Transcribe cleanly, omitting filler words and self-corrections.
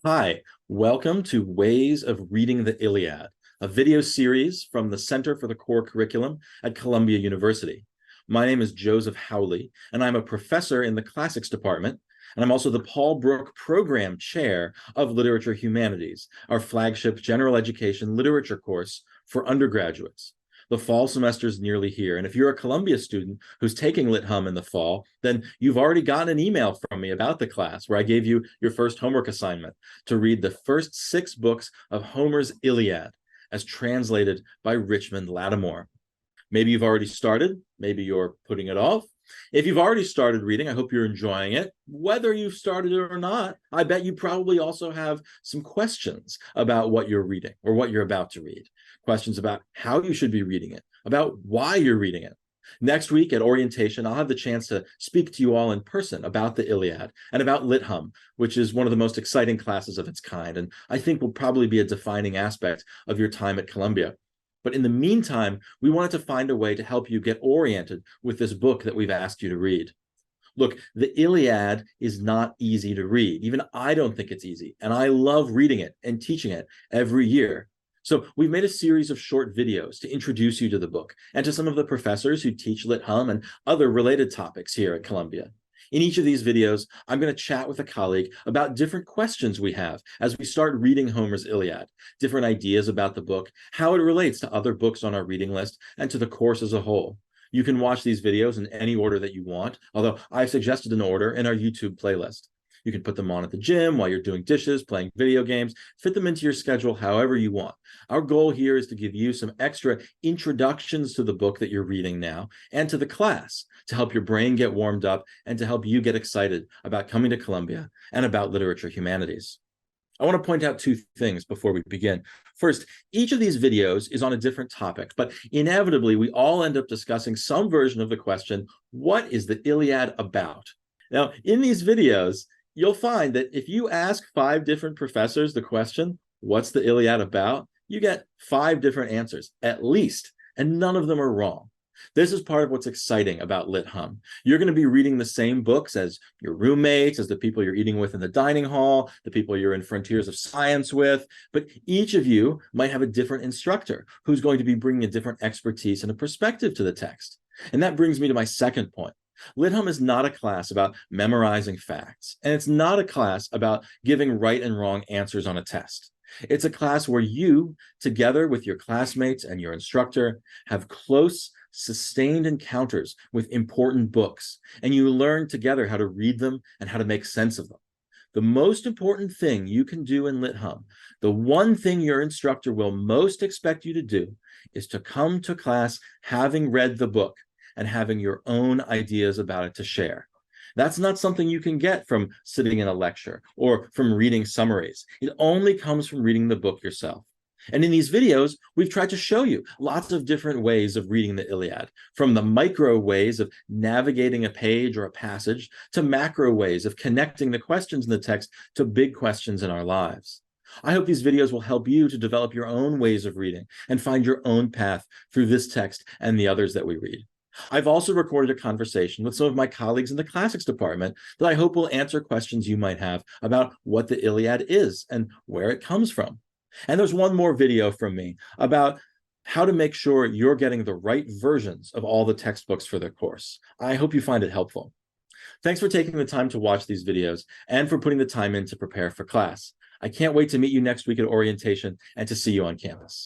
Hi, welcome to Ways of Reading the Iliad, a video series from the Center for the Core Curriculum at Columbia University. My name is Joseph Howley, and I'm a professor in the Classics Department, and I'm also the Paul Brook Program Chair of Literature Humanities, our flagship general education literature course for undergraduates. The fall semester is nearly here, and if you're a Columbia student who's taking Lit Hum in the fall, then you've already gotten an email from me about the class where I gave you your first homework assignment to read the first 6 books of Homer's Iliad as translated by Richmond Lattimore. Maybe you've already started, maybe you're putting it off. If you've already started reading, I hope you're enjoying it. Whether you've started it or not, I bet you probably also have some questions about what you're reading or what you're about to read. Questions about how you should be reading it, about why you're reading it. Next week at orientation, I'll have the chance to speak to you all in person about the Iliad and about Lit Hum, which is one of the most exciting classes of its kind, and I think will probably be a defining aspect of your time at Columbia. But in the meantime, we wanted to find a way to help you get oriented with this book that we've asked you to read. Look, the Iliad is not easy to read. Even I don't think it's easy, and I love reading it and teaching it every year. So we've made a series of short videos to introduce you to the book and to some of the professors who teach Lit Hum and other related topics here at Columbia. In each of these videos, I'm going to chat with a colleague about different questions we have as we start reading Homer's Iliad, different ideas about the book, how it relates to other books on our reading list, and to the course as a whole. You can watch these videos in any order that you want, although I've suggested an order in our YouTube playlist. You can put them on at the gym while you're doing dishes, playing video games, fit them into your schedule however you want. Our goal here is to give you some extra introductions to the book that you're reading now and to the class to help your brain get warmed up and to help you get excited about coming to Columbia and about literature humanities. I want to point out 2 things before we begin. First, each of these videos is on a different topic, but inevitably we all end up discussing some version of the question, what is the Iliad about? Now, in these videos, you'll find that if you ask 5 different professors the question, what's the Iliad about? You get 5 different answers, at least, and none of them are wrong. This is part of what's exciting about Lit Hum. You're going to be reading the same books as your roommates, as the people you're eating with in the dining hall, the people you're in Frontiers of Science with, but each of you might have a different instructor who's going to be bringing a different expertise and a perspective to the text. And that brings me to my second point. Lit Hum is not a class about memorizing facts, and it's not a class about giving right and wrong answers on a test. It's a class where you, together with your classmates and your instructor, have close, sustained encounters with important books, and you learn together how to read them and how to make sense of them. The most important thing you can do in Lit Hum, the one thing your instructor will most expect you to do, is to come to class having read the book and having your own ideas about it to share. That's not something you can get from sitting in a lecture or from reading summaries. It only comes from reading the book yourself. And in these videos, we've tried to show you lots of different ways of reading the Iliad, from the micro ways of navigating a page or a passage to macro ways of connecting the questions in the text to big questions in our lives. I hope these videos will help you to develop your own ways of reading and find your own path through this text and the others that we read. I've also recorded a conversation with some of my colleagues in the classics department that I hope will answer questions you might have about what the Iliad is and where it comes from. And there's one more video from me about how to make sure you're getting the right versions of all the textbooks for the course. I hope you find it helpful. Thanks for taking the time to watch these videos and for putting the time in to prepare for class. I can't wait to meet you next week at orientation and to see you on campus.